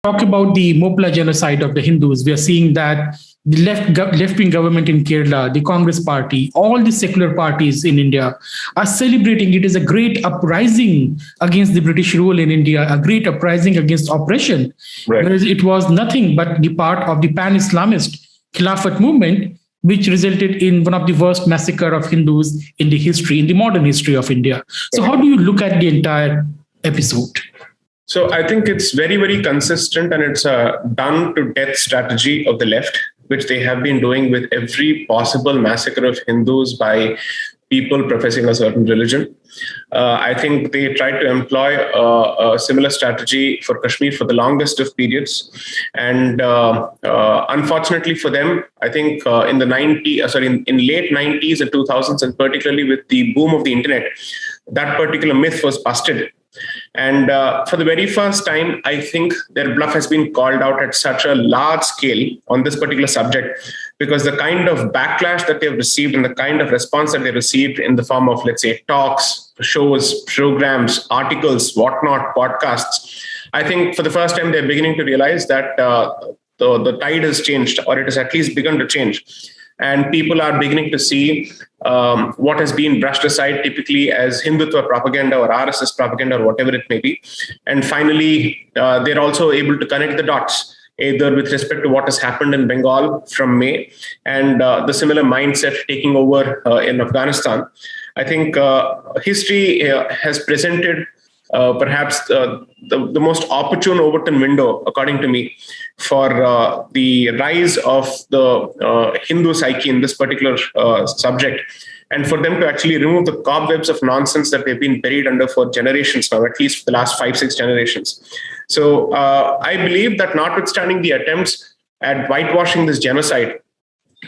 talk about the Moplah genocide of the Hindus, we are seeing that the left-wing government in Kerala, the Congress party, all the secular parties in India are celebrating it as a great uprising against the British rule in India, a great uprising against oppression, Right. whereas it was nothing but the part of the pan-Islamist Khilafat movement, which resulted in one of the worst massacre of Hindus in the history, in the modern history of India. So how do you look at the entire episode? So I think it's very, very consistent, and it's a done to death strategy of the left, which they have been doing with every possible massacre of Hindus by people professing a certain religion. I think they tried to employ a similar strategy for Kashmir for the longest of periods. And unfortunately for them, I think in the in late 90s and 2000s, and particularly with the boom of the internet, that particular myth was busted. And for the very first time, I think their bluff has been called out at such a large scale on this particular subject, because the kind of backlash that they've received and the kind of response that they received in the form of, let's say, talks, shows, programs, articles, whatnot, podcasts, I think for the first time, they're beginning to realize that the tide has changed, or it has at least begun to change. And people are beginning to see what has been brushed aside typically as Hindutva propaganda or RSS propaganda or whatever it may be. And finally, they're also able to connect the dots, either with respect to what has happened in Bengal from May and the similar mindset taking over in Afghanistan. I think history has presented perhaps the most opportune Overton window, according to me, for the rise of the Hindu psyche in this particular subject, and for them to actually remove the cobwebs of nonsense that they've been buried under for generations now, at least for the last 5-6 generations. So I believe that notwithstanding the attempts at whitewashing this genocide,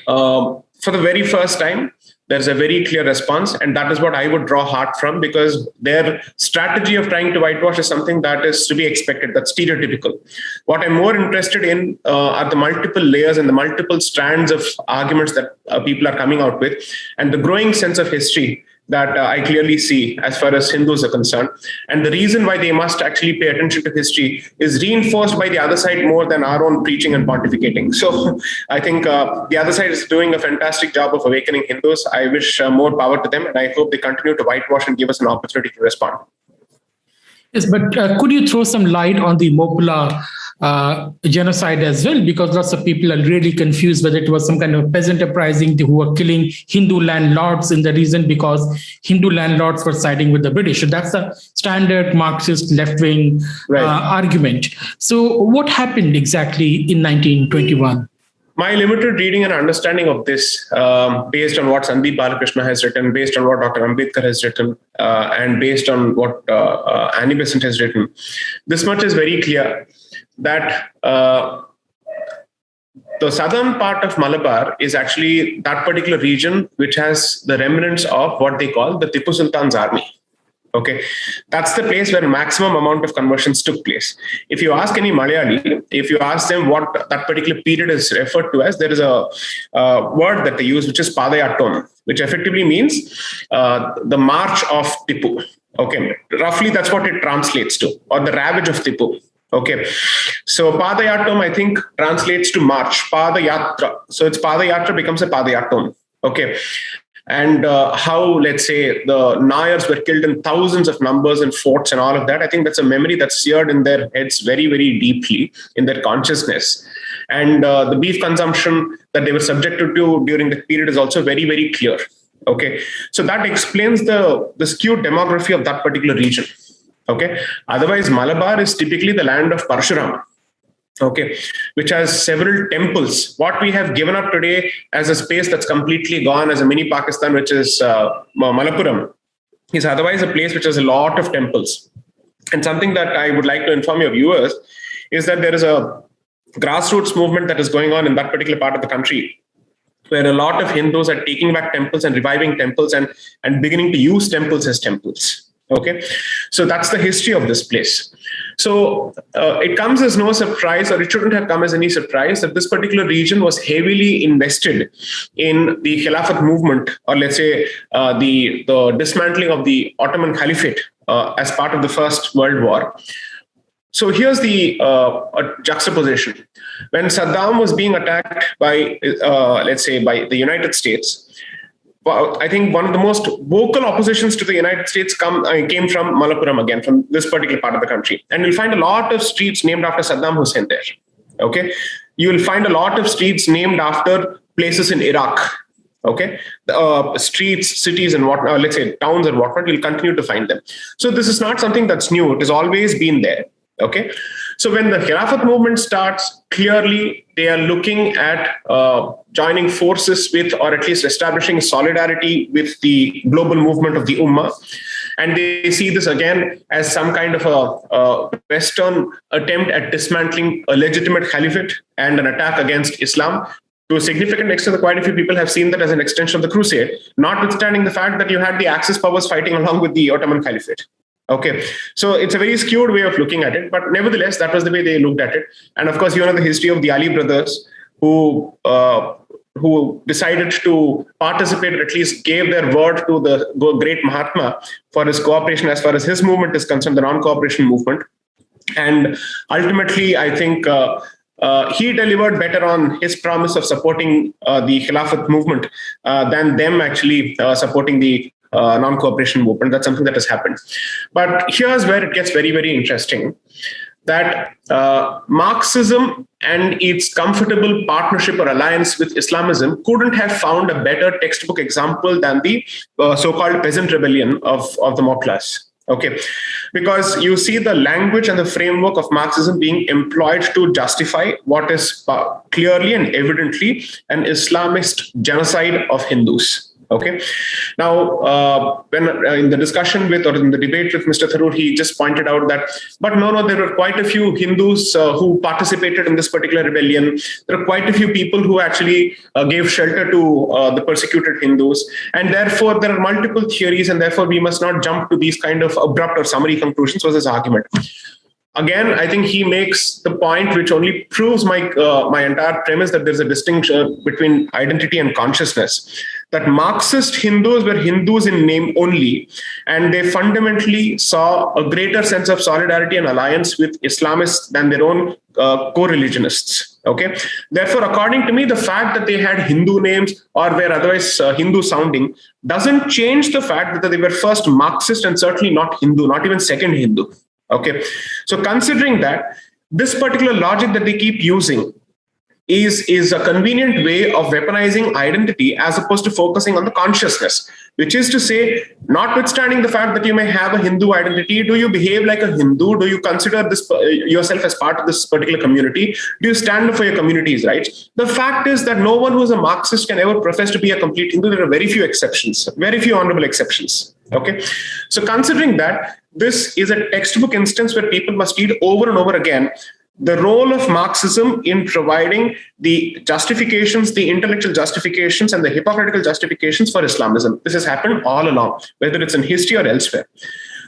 for the very first time, there's a very clear response, and that is what I would draw heart from, because their strategy of trying to whitewash is something that is to be expected, that's stereotypical. What I'm more interested in are the multiple layers and the multiple strands of arguments that people are coming out with, and the growing sense of history that I clearly see as far as Hindus are concerned. And the reason why they must actually pay attention to history is reinforced by the other side more than our own preaching and pontificating. So I think the other side is doing a fantastic job of awakening Hindus. I wish more power to them, and I hope they continue to whitewash and give us an opportunity to respond. Yes, but could you throw some light on the Moplah genocide as well? Because lots of people are really confused whether it was some kind of peasant uprising who were killing Hindu landlords in the region because Hindu landlords were siding with the British. So that's the standard Marxist left-wing argument. So what happened exactly in 1921? My limited reading and understanding of this, based on what Sandeep Balakrishna has written, based on what Dr. Ambedkar has written, and based on what Annie Besant has written, this much is very clear, that the southern part of Malabar is actually that particular region which has the remnants of what they call the Tipu Sultan's army. Okay, that's the place where maximum amount of conversions took place. If you ask any Malayali, if you ask them what that particular period is referred to as, there is a word that they use, which is Padayattam, which effectively means the march of Tipu. Okay, roughly that's what it translates to, or the ravage of Tipu. Okay, so Padayattam, I think, translates to march, Padayatra. So it's Padayatra becomes a Padayattam. Okay. And how, let's say, the Nayars were killed in thousands of numbers in forts and all of that. I think that's a memory that's seared in their heads very, very deeply in their consciousness. And the beef consumption that they were subjected to during the period is also very, very clear. Okay, so that explains the skewed demography of that particular region. Okay, otherwise, Malabar is typically the land of Parshuram. Okay, which has several temples. What we have given up today as a space that's completely gone as a mini Pakistan, which is Malappuram, is otherwise a place which has a lot of temples. And something that I would like to inform your viewers is that there is a grassroots movement that is going on in that particular part of the country, where a lot of Hindus are taking back temples and reviving temples and beginning to use temples as temples. Okay, so that's the history of this place. So it comes as no surprise, or it shouldn't have come as any surprise, that this particular region was heavily invested in the Khilafat movement, or let's say the dismantling of the Ottoman Caliphate as part of the First World War. So here's the juxtaposition. When Saddam was being attacked by, let's say, by the United States, I think one of the most vocal oppositions to the United States came from Malappuram, again, from this particular part of the country. And you'll find a lot of streets named after Saddam Hussein there. Okay, you will find a lot of streets named after places in Iraq. Okay, streets, cities, and what, let's say towns and whatnot, you'll continue to find them. So this is not something that's new. It has always been there. Okay, so when the Khilafat movement starts, clearly they are looking at joining forces with, or at least establishing solidarity with the global movement of the Ummah. And they see this again as some kind of a Western attempt at dismantling a legitimate caliphate and an attack against Islam. To a significant extent, quite a few people have seen that as an extension of the crusade, notwithstanding the fact that you had the Axis powers fighting along with the Ottoman Caliphate. Okay, so it's a very skewed way of looking at it, but nevertheless, that was the way they looked at it. And of course, you know the history of the Ali brothers, who decided to participate, or at least gave their word to the great Mahatma for his cooperation as far as his movement is concerned, the non-cooperation movement. And ultimately, I think he delivered better on his promise of supporting the Khilafat movement than them actually supporting the non-cooperation movement. That's something that has happened. But here's where it gets very, very interesting, that Marxism and its comfortable partnership or alliance with Islamism couldn't have found a better textbook example than the so-called peasant rebellion of the Moplahs. Okay, because you see the language and the framework of Marxism being employed to justify what is clearly and evidently an Islamist genocide of Hindus. Okay. Now, when in the discussion with, or in the debate with Mr. Tharoor, he just pointed out that, but no, there were quite a few Hindus who participated in this particular rebellion. There are quite a few people who actually gave shelter to the persecuted Hindus. And therefore, there are multiple theories, and therefore we must not jump to these kind of abrupt or summary conclusions, was his argument. Again, I think he makes the point which only proves my entire premise that there's a distinction between identity and consciousness. That Marxist Hindus were Hindus in name only, and they fundamentally saw a greater sense of solidarity and alliance with Islamists than their own co-religionists. Okay. Therefore, according to me, the fact that they had Hindu names or were otherwise Hindu sounding doesn't change the fact that they were first Marxist and certainly not Hindu, not even second Hindu. Okay, so considering that, this particular logic that they keep using is a convenient way of weaponizing identity as opposed to focusing on the consciousness, which is to say, notwithstanding the fact that you may have a Hindu identity, do you behave like a Hindu? Do you consider this yourself as part of this particular community? Do you stand up for your community's rights? The fact is that no one who is a Marxist can ever profess to be a complete Hindu. There are very few exceptions, very few honorable exceptions. Okay, so considering that, this is a textbook instance where people must read over and over again the role of Marxism in providing the justifications, the intellectual justifications, and the hypocritical justifications for Islamism. This has happened all along, whether it's in history or elsewhere.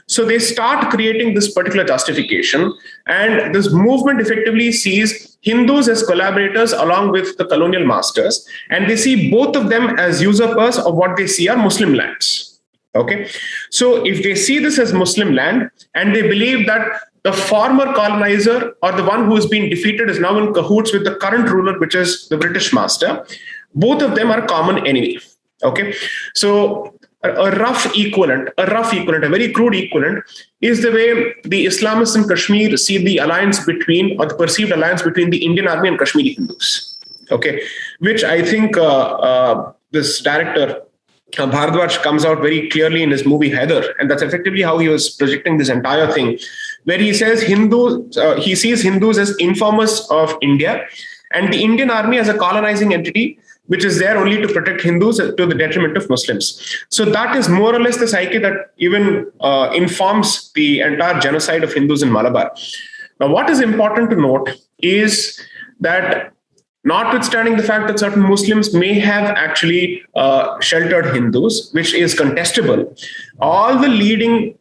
So they start creating this particular justification, and this movement effectively sees Hindus as collaborators along with the colonial masters, and they see both of them as usurpers of what they see are Muslim lands. Okay, so if they see this as Muslim land and they believe that the former colonizer or the one who has been defeated is now in cahoots with the current ruler, which is the British master, both of them are common enemy. Okay, so a rough equivalent, a very crude equivalent is the way the Islamists in Kashmir see the alliance between, or the perceived alliance between the Indian army and Kashmiri Hindus. Okay, which I think this director, Bharadwaj, comes out very clearly in his movie Heather, and that's effectively how he was projecting this entire thing, where he says he sees Hindus as informers of India and the Indian army as a colonizing entity, which is there only to protect Hindus to the detriment of Muslims. So that is more or less the psyche that even informs the entire genocide of Hindus in Malabar. Now, what is important to note is that notwithstanding the fact that certain Muslims may have actually sheltered Hindus, which is contestable, all the leading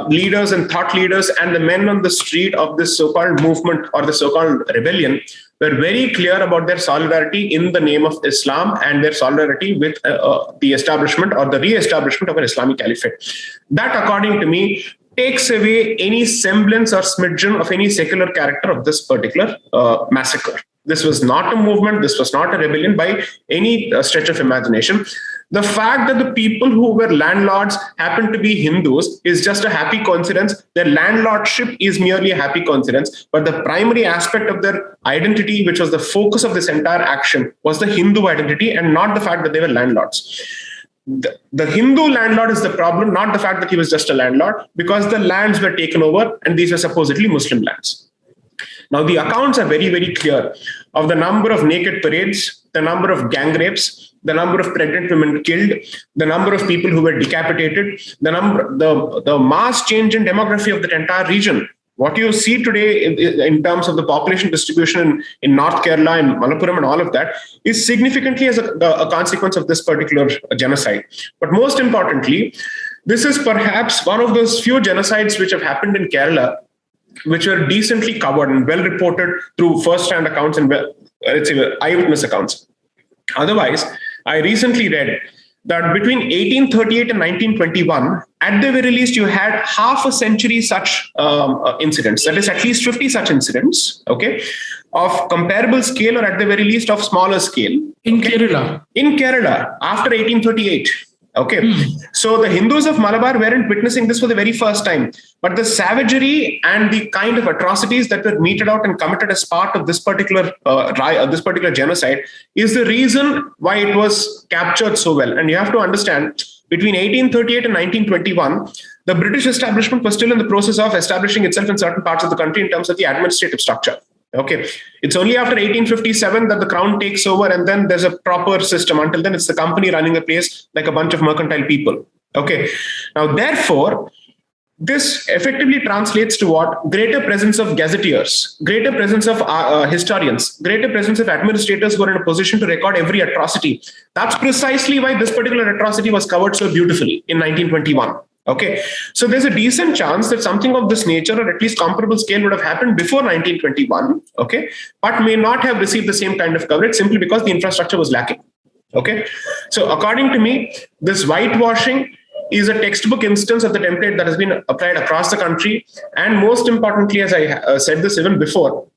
leaders and thought leaders and the men on the street of this so-called movement or the so-called rebellion were very clear about their solidarity in the name of Islam and their solidarity with the establishment or the re-establishment of an Islamic caliphate. That, according to me, takes away any semblance or smidgen of any secular character of this particular massacre. This was not a movement. This was not a rebellion by any stretch of imagination. The fact that the people who were landlords happened to be Hindus is just a happy coincidence. Their landlordship is merely a happy coincidence. But the primary aspect of their identity, which was the focus of this entire action, was the Hindu identity and not the fact that they were landlords. The Hindu landlord is the problem, not the fact that he was just a landlord, because the lands were taken over and these were supposedly Muslim lands. Now, the accounts are very, very clear of the number of naked parades, the number of gang rapes, the number of pregnant women killed, the number of people who were decapitated, the mass change in demography of the entire region. What you see today in terms of the population distribution in North Kerala and Malappuram and all of that is significantly as a consequence of this particular genocide. But most importantly, this is perhaps one of those few genocides which have happened in Kerala, which were decently covered and well reported through first-hand accounts and let's say eyewitness accounts. Otherwise, I recently read that between 1838 and 1921, at the very least, you had half a century such incidents. That is at least 50 such incidents, okay, of comparable scale or at the very least of smaller scale. In Kerala? In Kerala, after 1838. Okay, so the Hindus of Malabar weren't witnessing this for the very first time, but the savagery and the kind of atrocities that were meted out and committed as part of this particular genocide is the reason why it was captured so well. And you have to understand, between 1838 and 1921, the British establishment was still in the process of establishing itself in certain parts of the country in terms of the administrative structure. Okay, it's only after 1857 that the crown takes over and then there's a proper system. Until then, it's the company running the place like a bunch of mercantile people. Okay, now therefore, this effectively translates to what? Greater presence of gazetteers, greater presence of historians, greater presence of administrators who are in a position to record every atrocity. That's precisely why this particular atrocity was covered so beautifully in 1921. Okay, so there's a decent chance that something of this nature or at least comparable scale would have happened before 1921, okay, but may not have received the same kind of coverage simply because the infrastructure was lacking. Okay, so according to me, this whitewashing is a textbook instance of the template that has been applied across the country. And most importantly, as I said this even before,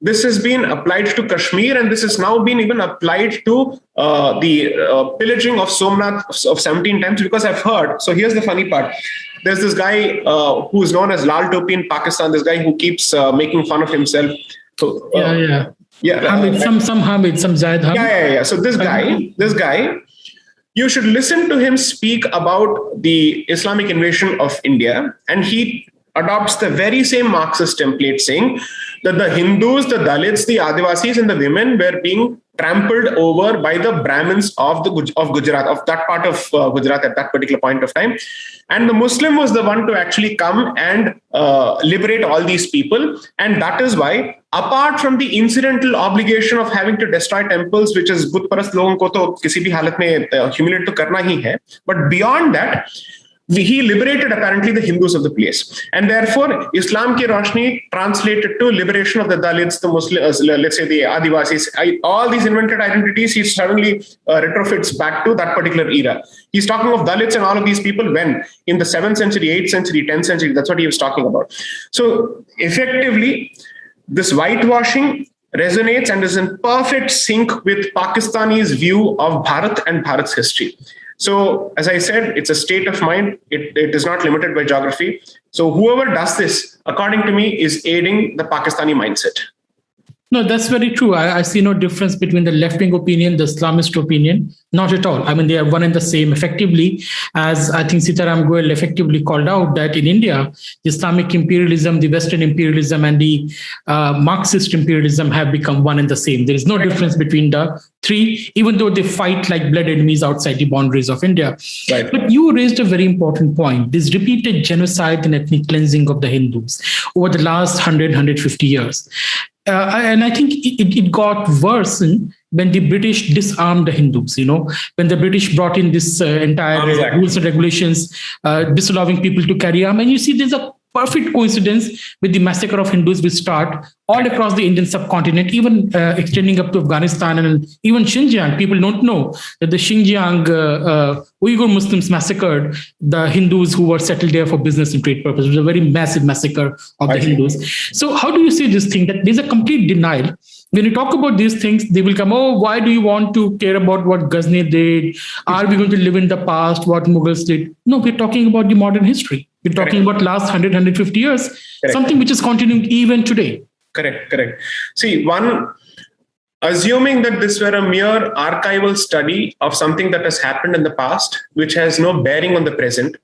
this has been applied to Kashmir, and this has now been even applied to the pillaging of Somnath of 17 times, because I've heard. So here's the funny part. There's this guy who is known as Lal Topi in Pakistan, this guy who keeps making fun of himself. So, Hamid, some Zaid Hamid. Yeah. So this guy, you should listen to him speak about the Islamic invasion of India, and he adopts the very same Marxist template saying that the Hindus, the Dalits, the Adivasis, and the women were being trampled over by the Brahmins of Gujarat, of that part of Gujarat at that particular point of time. And the Muslim was the one to actually come and liberate all these people. And that is why, apart from the incidental obligation of having to destroy temples, which is बुत परस्त लोगों को तो किसी भी हालत में humiliate तो करना ही है, but beyond that, he liberated apparently the Hindus of the place. And therefore, Islam ki Roshni translated to liberation of the Dalits, the Muslims, let's say the Adivasis, all these invented identities, he suddenly retrofits back to that particular era. He's talking of Dalits and all of these people when? In the 7th century, 8th century, 10th century, that's what he was talking about. So effectively, this whitewashing resonates and is in perfect sync with Pakistani's view of Bharat and Bharat's history. So, as I said, it's a state of mind. It is not limited by geography. So whoever does this, according to me, is aiding the Pakistani mindset. No, that's very true. I see no difference between the left-wing opinion, the Islamist opinion. Not at all. I mean, they are one and the same effectively, as I think Sitaram Goel effectively called out that in India, the Islamic imperialism, the Western imperialism, and the Marxist imperialism have become one and the same. There is no difference between the three, even though they fight like blood enemies outside the boundaries of India. Right. But you raised a very important point. This repeated genocide and ethnic cleansing of the Hindus over the last 100, 150 years. And I think it got worse when the British disarmed the Hindus, when the British brought in this entire rules and regulations, disallowing people to carry arms. And you see, there's a perfect coincidence with the massacre of Hindus will start all across the Indian subcontinent, even extending up to Afghanistan and even Xinjiang. People don't know that the Xinjiang Uyghur Muslims massacred the Hindus who were settled there for business and trade purposes. It was a very massive massacre of the Hindus. So how do you see this thing that there's a complete denial? When you talk about these things, they will come, oh, why do you want to care about what Ghazni did? Are we going to live in the past, what Mughals did? No, we're talking about the modern history. We're talking about last 100, 150 years, something which is continuing even today. Correct. See, assuming that this were a mere archival study of something that has happened in the past, which has no bearing on the present,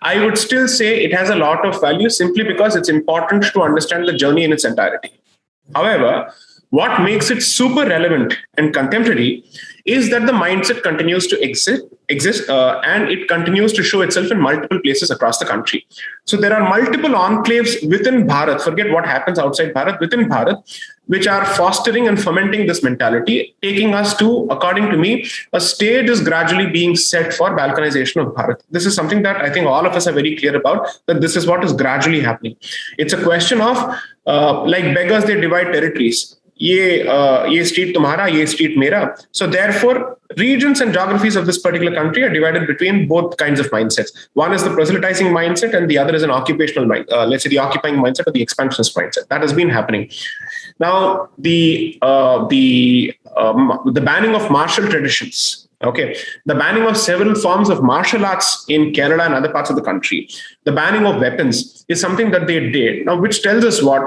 I would still say it has a lot of value simply because it's important to understand the journey in its entirety. However, what makes it super relevant and contemporary is that the mindset continues to exist and it continues to show itself in multiple places across the country. So there are multiple enclaves within Bharat, forget what happens outside Bharat, within Bharat, which are fostering and fomenting this mentality, taking us to, according to me, a stage is gradually being set for balkanization of Bharat. This is something that I think all of us are very clear about, that this is what is gradually happening. It's a question of, like beggars, they divide territories. Ye street tumhara, ye street mera. So therefore, regions and geographies of this particular country are divided between both kinds of mindsets. One is the proselytizing mindset, and the other is an occupational mind. Let's say the occupying mindset or the expansionist mindset. That has been happening. Now, the banning of martial traditions. Okay, the banning of several forms of martial arts in Kerala and other parts of the country. The banning of weapons is something that they did. Now, which tells us what.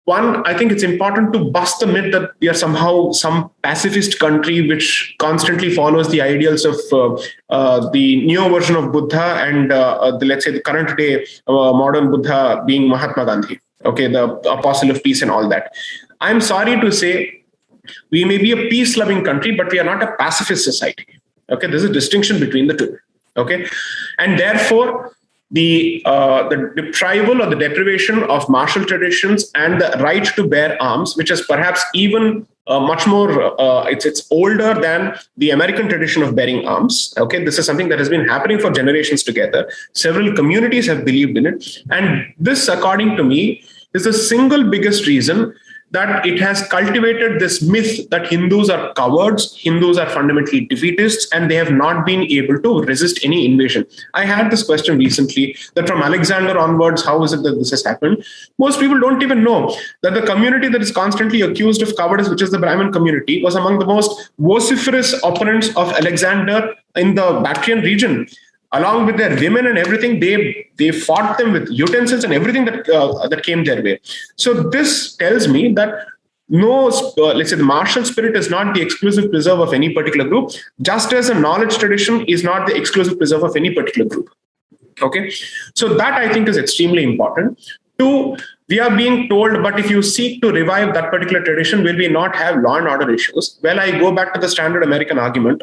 One, I think it's important to bust the myth that we are somehow some pacifist country which constantly follows the ideals of the neo version of Buddha and let's say the current day modern Buddha being Mahatma Gandhi. Okay, the apostle of peace and all that. I'm sorry to say we may be a peace-loving country, but we are not a pacifist society. Okay, there's a distinction between the two. Okay, and therefore, the deprival or the deprivation of martial traditions and the right to bear arms, which is perhaps even much more, it's older than the American tradition of bearing arms. Okay, this is something that has been happening for generations together. Several communities have believed in it. And this, according to me, is the single biggest reason that it has cultivated this myth that Hindus are cowards, Hindus are fundamentally defeatists, and they have not been able to resist any invasion. I had this question recently that from Alexander onwards, how is it that this has happened? Most people don't even know that the community that is constantly accused of cowardice, which is the Brahmin community, was among the most vociferous opponents of Alexander in the Bactrian region. Along with their women and everything, they fought them with utensils and everything that came their way. So this tells me that let's say the martial spirit is not the exclusive preserve of any particular group, just as a knowledge tradition is not the exclusive preserve of any particular group. Okay, so that I think is extremely important. Two, we are being told, but if you seek to revive that particular tradition, will we not have law and order issues? Well, I go back to the standard American argument.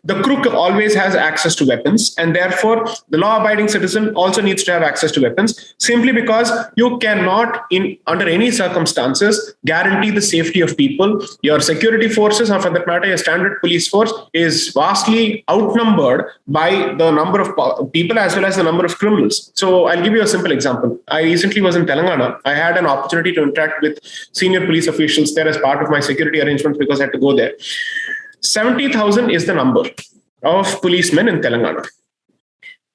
The crook always has access to weapons, and therefore the law-abiding citizen also needs to have access to weapons, simply because you cannot, under any circumstances, guarantee the safety of people. Your security forces, or for that matter, your standard police force, is vastly outnumbered by the number of people as well as the number of criminals. So I'll give you a simple example. I recently was in Telangana. I had an opportunity to interact with senior police officials there as part of my security arrangements because I had to go there. 70,000 is the number of policemen in Telangana.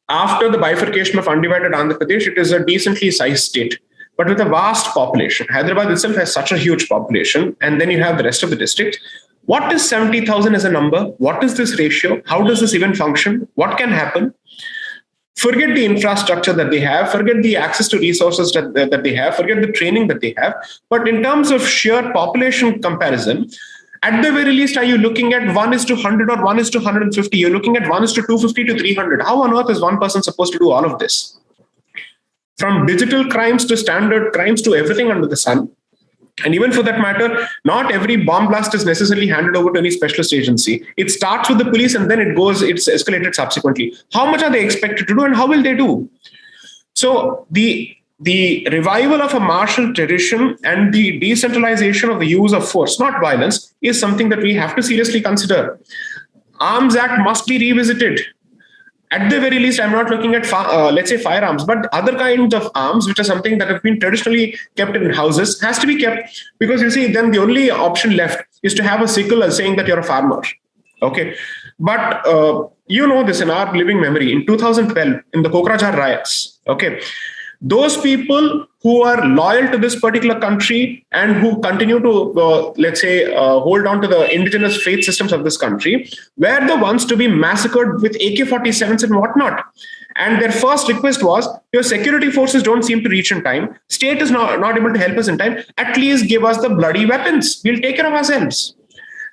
After the bifurcation of undivided Andhra Pradesh, it is a decently sized state, but with a vast population. Hyderabad itself has such a huge population, and then you have the rest of the districts. What is 70,000 as a number? What is this ratio? How does this even function? What can happen? Forget the infrastructure that they have, forget the access to resources that they have, forget the training that they have. But in terms of sheer population comparison, at the very least, are you looking at 1:100 or 1:150? You're looking at 1:250 to 300. How on earth is one person supposed to do all of this? From digital crimes to standard crimes to everything under the sun. And even for that matter, not every bomb blast is necessarily handed over to any specialist agency. It starts with the police and then it's escalated subsequently. How much are they expected to do and how will they do? So the revival of a martial tradition and the decentralization of the use of force, not violence, is something that we have to seriously consider. Arms Act must be revisited. At the very least, I'm not looking at, let's say, firearms, but other kinds of arms, which are something that have been traditionally kept in houses, has to be kept, because you see, then the only option left is to have a sickle as saying that you're a farmer. Okay. But you know this in our living memory, in 2012, in the Kokrajhar riots, okay, those people who are loyal to this particular country and who continue to, let's say, hold on to the indigenous faith systems of this country, were the ones to be massacred with AK-47s and whatnot. And their first request was, your security forces don't seem to reach in time. State is not able to help us in time. At least give us the bloody weapons. We'll take care of ourselves.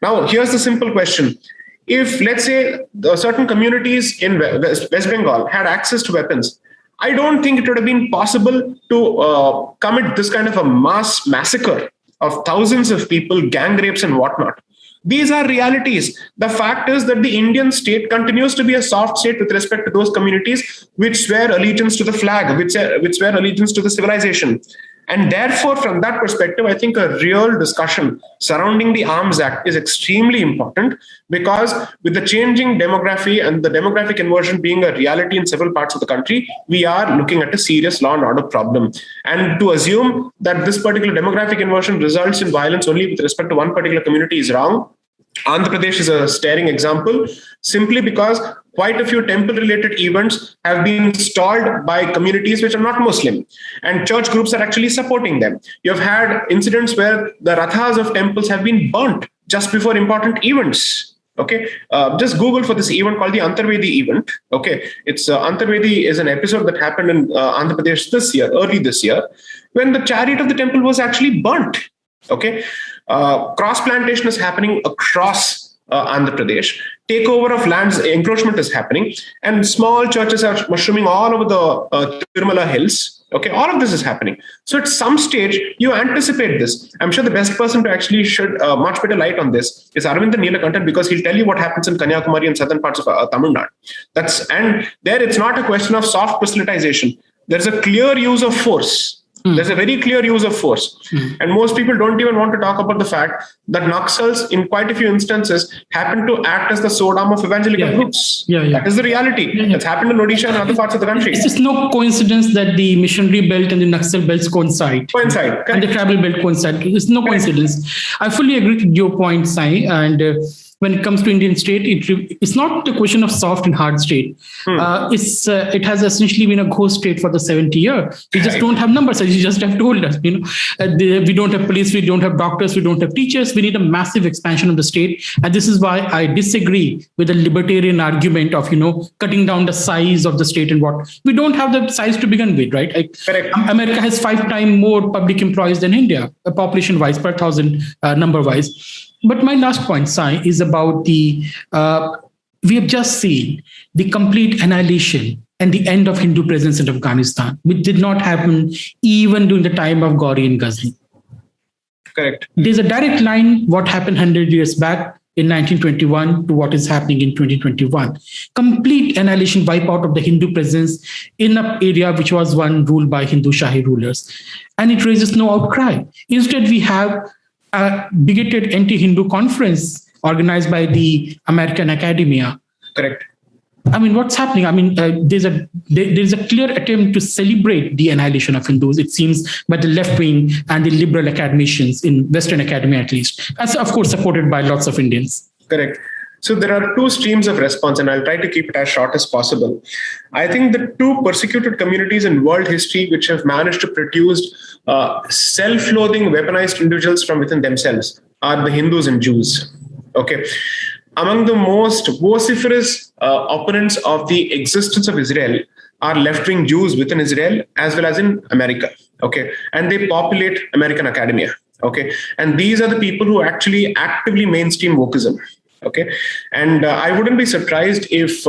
Now, here's the simple question. If, let's say, certain communities in West Bengal had access to weapons, I don't think it would have been possible to commit this kind of a mass massacre of thousands of people, gang rapes and whatnot. These are realities. The fact is that the Indian state continues to be a soft state with respect to those communities which swear allegiance to the flag, which swear allegiance to the civilization. And therefore, from that perspective, I think a real discussion surrounding the Arms Act is extremely important, because with the changing demography and the demographic inversion being a reality in several parts of the country, we are looking at a serious law and order problem. And to assume that this particular demographic inversion results in violence only with respect to one particular community is wrong. Andhra Pradesh is a staring example, simply because quite a few temple-related events have been stalled by communities which are not Muslim, and church groups are actually supporting them. You've had incidents where the rathas of temples have been burnt just before important events. Okay, just Google for this event called the Antarvedi event. Okay, it's Antarvedi is an episode that happened in Andhra Pradesh early this year, when the chariot of the temple was actually burnt. Okay, cross plantation is happening across Andhra Pradesh. Takeover of lands, encroachment is happening, and small churches are mushrooming all over the Tirumala hills. Okay, all of this is happening. So at some stage, you anticipate this. I'm sure the best person to actually shed much better light on this is Aravindan Neelakantan, because he'll tell you what happens in Kanyakumari and southern parts of Tamil Nadu. And there it's not a question of soft proselytization. There's a clear use of force. There's a very clear use of force. And most people don't even want to talk about the fact that Naxals, in quite a few instances, happen to act as the sword arm of evangelical groups. That is the reality. That's happened in Odisha and other parts of the country. It's just no coincidence that the missionary belt and the Naxal belts coincide. And the tribal belt coincide. It's no coincidence. I fully agree with your point, Sai. And when it comes to Indian state, it's not a question of soft and hard state. It has essentially been a ghost state for the 70 years. We just don't have numbers, as you just have told us. We don't have police, we don't have doctors, we don't have teachers. We need a massive expansion of the state. And this is why I disagree with the libertarian argument of, cutting down the size of the state and what. We don't have the size to begin with, right? Correct. America has 5 times more public employees than India, population-wise, per thousand, number-wise. But my last point, Sai, is about we have just seen the complete annihilation and the end of Hindu presence in Afghanistan, which did not happen even during the time of Gauri and Ghazni. Correct. There's a direct line what happened 100 years back in 1921 to what is happening in 2021. Complete annihilation, wipeout of the Hindu presence in an area which was one ruled by Hindu Shahi rulers. And it raises no outcry. Instead, we have a bigoted anti-Hindu conference organized by the American academia. Correct. I mean, what's happening? I mean, there's a clear attempt to celebrate the annihilation of Hindus, it seems, by the left wing and the liberal academicians in Western academia, at least, as of course supported by lots of Indians. Correct. So there are 2 streams of response, and I'll try to keep it as short as possible. I think the 2 persecuted communities in world history which have managed to produce self-loathing, weaponized individuals from within themselves are the Hindus and Jews. Okay. Among the most vociferous opponents of the existence of Israel are left-wing Jews within Israel as well as in America. Okay. And they populate American academia. Okay. And these are the people who actually actively mainstream wokeism. Okay, and I wouldn't be surprised if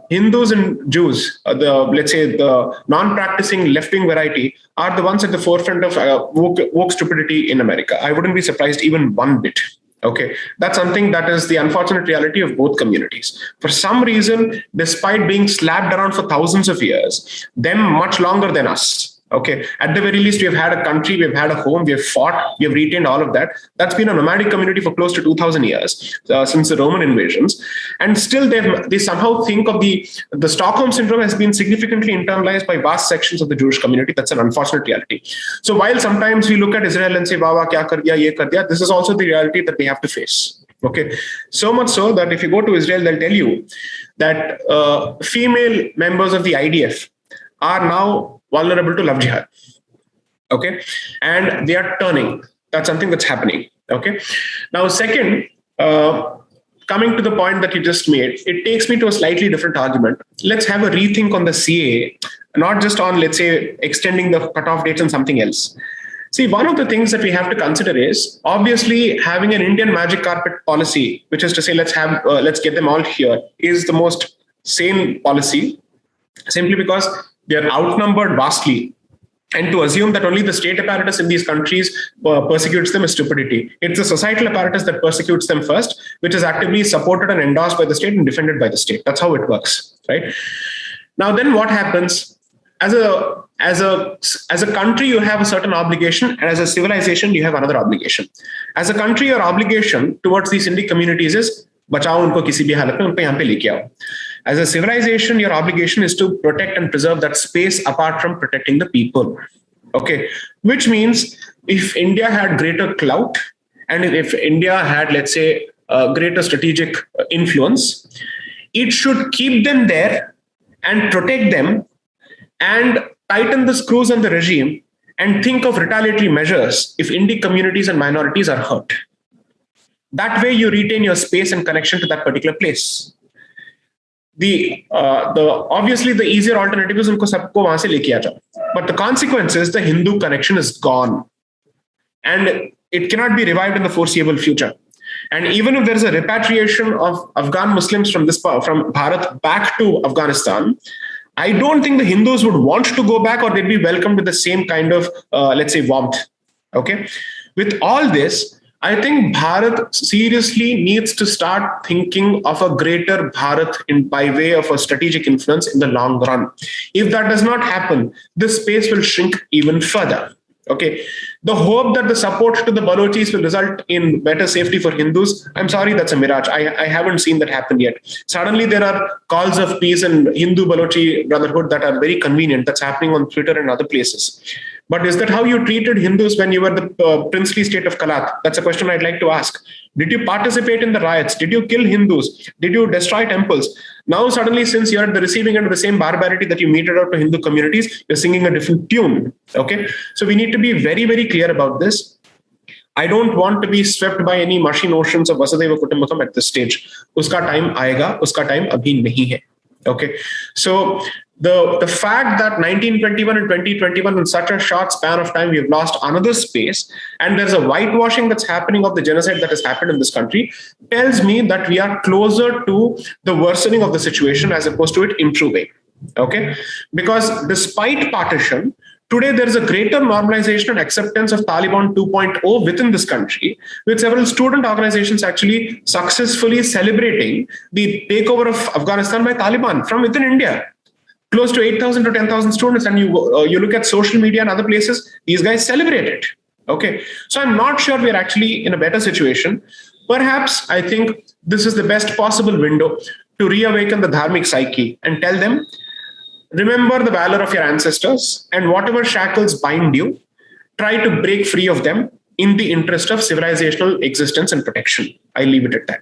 Hindus and Jews, let's say the non-practicing left-wing variety, are the ones at the forefront of woke stupidity in America. I wouldn't be surprised even one bit. Okay, that's something that is the unfortunate reality of both communities. For some reason, despite being slapped around for thousands of years, them much longer than us, Okay. At the very least, we have had a country, we've had a home, we have fought, we have retained all of that. That's been a nomadic community for close to 2000 years since the Roman invasions. And still they somehow think of the Stockholm syndrome has been significantly internalized by vast sections of the Jewish community. That's an unfortunate reality. So while sometimes we look at Israel and say, "Wawa, kya kar diya, ye kar diya," this is also the reality that we have to face. Okay. So much so that if you go to Israel, they'll tell you that female members of the IDF are now vulnerable to love jihad. Okay. And they are turning. That's something that's happening. Okay. Now, second, coming to the point that you just made, it takes me to a slightly different argument. Let's have a rethink on the CAA, not just on, let's say, extending the cutoff dates and something else. See, one of the things that we have to consider is obviously having an Indian magic carpet policy, which is to say, let's get them all here, is the most sane policy, simply because they are outnumbered vastly. And to assume that only the state apparatus in these countries persecutes them is stupidity. It's the societal apparatus that persecutes them first, which is actively supported and endorsed by the state and defended by the state. That's how it works, right? Now, then what happens? As a country, you have a certain obligation, and as a civilization, you have another obligation. As a country, your obligation towards these Indic communities is bachao unko kisi bhi halat mein unko yahan pe leke aao. As a civilization, your obligation is to protect and preserve that space apart from protecting the people. Okay, which means if India had greater clout and if India had, let's say, greater strategic influence, it should keep them there and protect them and tighten the screws on the regime and think of retaliatory measures if Indic communities and minorities are hurt. That way you retain your space and connection to that particular place. Obviously the easier alternative is unko sabko wahan se leke aa jao. But the consequence is the Hindu connection is gone. And it cannot be revived in the foreseeable future. And even if there is a repatriation of Afghan Muslims from Bharat back to Afghanistan, I don't think the Hindus would want to go back, or they'd be welcomed with the same kind of, let's say, warmth. Okay. With all this, I think Bharat seriously needs to start thinking of a greater Bharat by way of a strategic influence in the long run. If that does not happen, this space will shrink even further. Okay. The hope that the support to the Balochis will result in better safety for Hindus, I'm sorry, that's a mirage. I haven't seen that happen yet. Suddenly there are calls of peace and Hindu-Balochi brotherhood that are very convenient. That's happening on Twitter and other places. But is that how you treated Hindus when you were the princely state of Kalat? That's a question I'd like to ask. Did you participate in the riots? Did you kill Hindus? Did you destroy temples? Now suddenly, since you're at the receiving end of the same barbarity that you meted out to Hindu communities, you're singing a different tune. Okay, so we need to be very, very clear about this. I don't want to be swept by any mushy notions of Vasudhaiva Kutumbakam at this stage. Uska time aayega, uska time abhi nahi hai. Okay, so the fact that 1921 and 2021 in such a short span of time we have lost another space, and there's a whitewashing that's happening of the genocide that has happened in this country, tells me that we are closer to the worsening of the situation as opposed to it improving. Okay, because despite partition, today there is a greater normalization and acceptance of Taliban 2.0 within this country, with several student organizations actually successfully celebrating the takeover of Afghanistan by Taliban from within India. Close to 8,000 to 10,000 students, and you look at social media and other places, these guys celebrate it. Okay, so I'm not sure we're actually in a better situation. Perhaps I think this is the best possible window to reawaken the dharmic psyche and tell them, remember the valor of your ancestors, and whatever shackles bind you, try to break free of them in the interest of civilizational existence and protection. I leave it at that.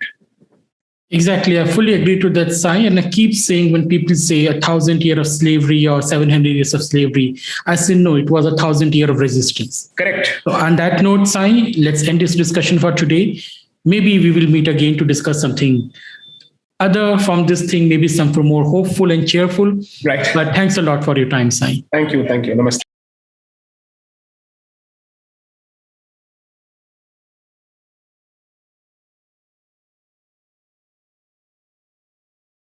Exactly. I fully agree to that, Sai. And I keep saying when people say 1,000 years of slavery or 700 years of slavery, I say, no, it was 1,000 years of resistance. Correct. So on that note, Sai, let's end this discussion for today. Maybe we will meet again to discuss something other from this thing, maybe something more hopeful and cheerful. Right. But thanks a lot for your time, Sai. Thank you. Thank you. Namaste.